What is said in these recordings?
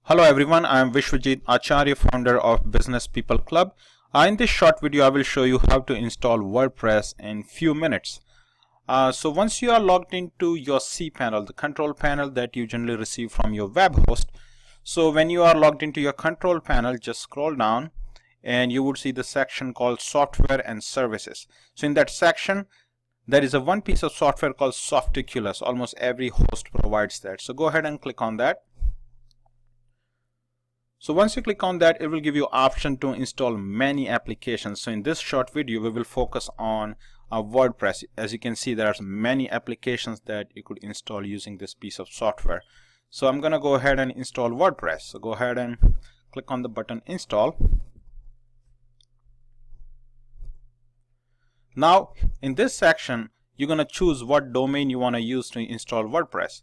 Hello everyone, I am Vishwajit Acharya, founder of Business People Club. In this short video, I will show you how to install WordPress in few minutes. So once you are logged into your cPanel, the control panel that you generally receive from your web host. So when you are logged into your control panel, just scroll down and you would see the section called Software and Services. So in that section, there is one piece of software called Softiculous. Almost every host provides that. So go ahead and click on that. So once you click on that, it will give you option to install many applications. So in this short video, we will focus on WordPress. As you can see, there are many applications that you could install using this piece of software. So I'm going to go ahead and install WordPress. So go ahead and click on the button install. Now in this section, you're going to choose what domain you want to use to install WordPress.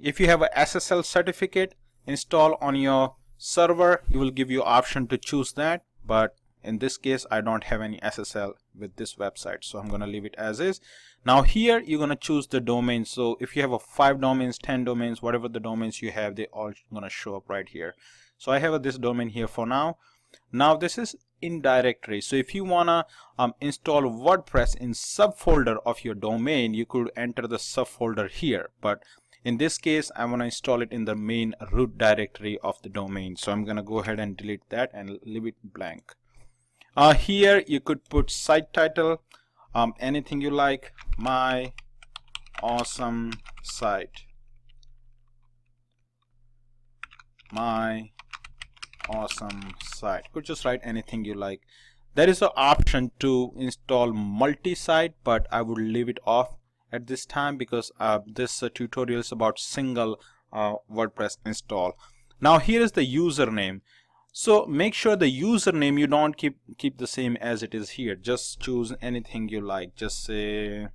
If you have a SSL certificate install on your server, you will give you option to choose that, but in this case I don't have any SSL with this website, so I'm going to leave it as is. Now here you're going to choose the domain. So if you have 5 domains, 10 domains, whatever the domains you have, they all going to show up right here. So I have this domain here for now. Now this is in directory, so if you wanna install WordPress in subfolder of your domain, you could enter the subfolder here, but in this case I want to install it in the main root directory of the domain. So I'm gonna go ahead and delete that and leave it blank. Here you could put site title, anything you like, my awesome site, my awesome site. You could just write anything you like. There is an option to install multi-site, but I would leave it off at this time because this tutorial is about single WordPress install. Now here is the username. So make sure the username you don't keep the same as it is here. Just choose anything you like. Just say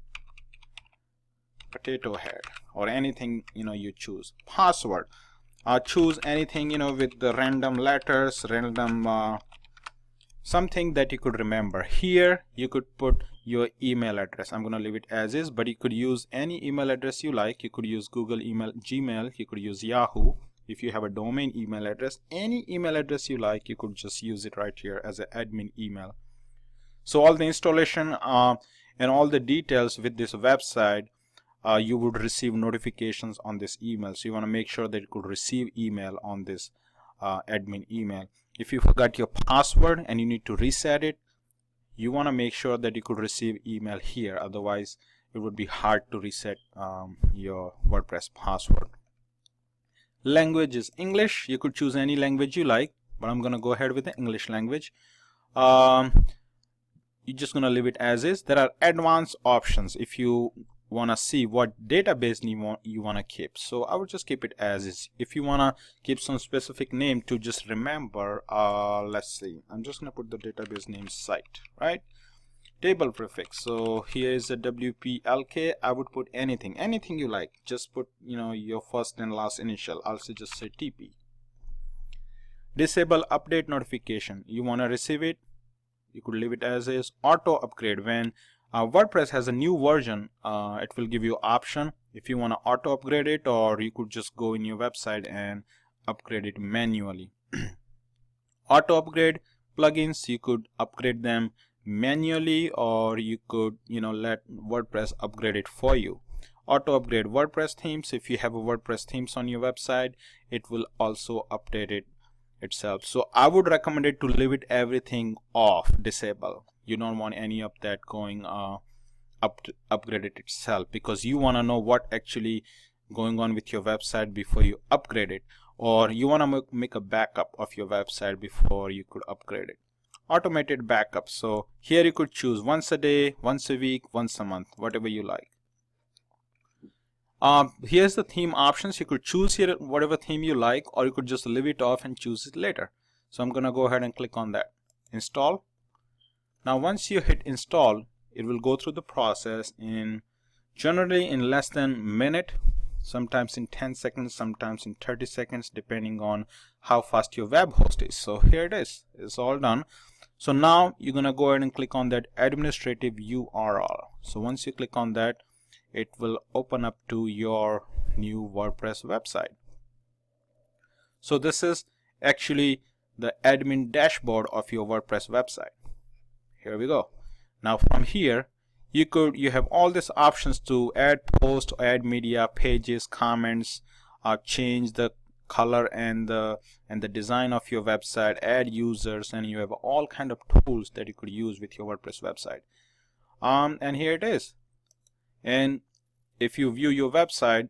potato head or anything you choose. Password. Choose anything with the random letters, random something that you could remember. Here you could put your email address. I'm going to leave it as is, but you could use any email address you like. You could use Google email, Gmail, you could use Yahoo. If you have a domain email address, any email address you like, you could just use it right here as an admin email. So all the installation and all the details with this website, you would receive notifications on this email. So you want to make sure that you could receive email on this admin email. If you forgot your password and you need to reset it, you want to make sure that you could receive email here. Otherwise it would be hard to reset your WordPress password. Language is English. You could choose any language you like, but I'm going to go ahead with the English language. You're just going to leave it as is. There are advanced options if you want to see what database you want to keep. So I would just keep it as is. If you want to keep some specific name to just remember, let's see, I'm just going to put the database name site, right? Table prefix, so here is a WPLK. I would put anything you like. Just put your first and last initial. Also just say TP. Disable update notification. You want to receive it, you could leave it as is. Auto upgrade. When WordPress has a new version, it will give you option if you want to auto upgrade it, or you could just go in your website and upgrade it manually. Auto upgrade plugins, you could upgrade them manually, or you could let WordPress upgrade it for you. Auto upgrade WordPress themes. If you have a WordPress themes on your website, it will also update it itself. So I would recommend it to leave it everything off, disable. You don't want any of that going upgrade it itself, because you want to know what actually going on with your website before you upgrade it, or you want to make a backup of your website before you could upgrade it. Automated backup. So here you could choose once a day, once a week, once a month, whatever you like. Here's the theme options. You could choose here whatever theme you like, or you could just leave it off and choose it later. So I'm gonna go ahead and click on that. Install. Now once you hit install, it will go through the process generally in less than a minute, sometimes in 10 seconds, sometimes in 30 seconds, depending on how fast your web host is. So here it is. It's all done. So now you're gonna go ahead and click on that administrative URL. So once you click on that, it will open up to your new WordPress website. So this is actually the admin dashboard of your WordPress website. Here we go. Now from here you have all these options to add post, add media, pages, comments, change the color and the design of your website, add users, and you have all kind of tools that you could use with your WordPress website. And here it is. And if you view your website,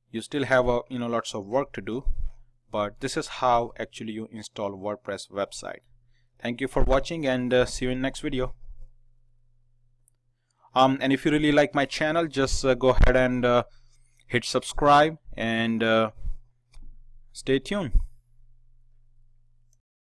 you still have lots of work to do, but this is how actually you install WordPress website. Thank you for watching, and see you in next video. And if you really like my channel, just go ahead and hit subscribe and stay tuned.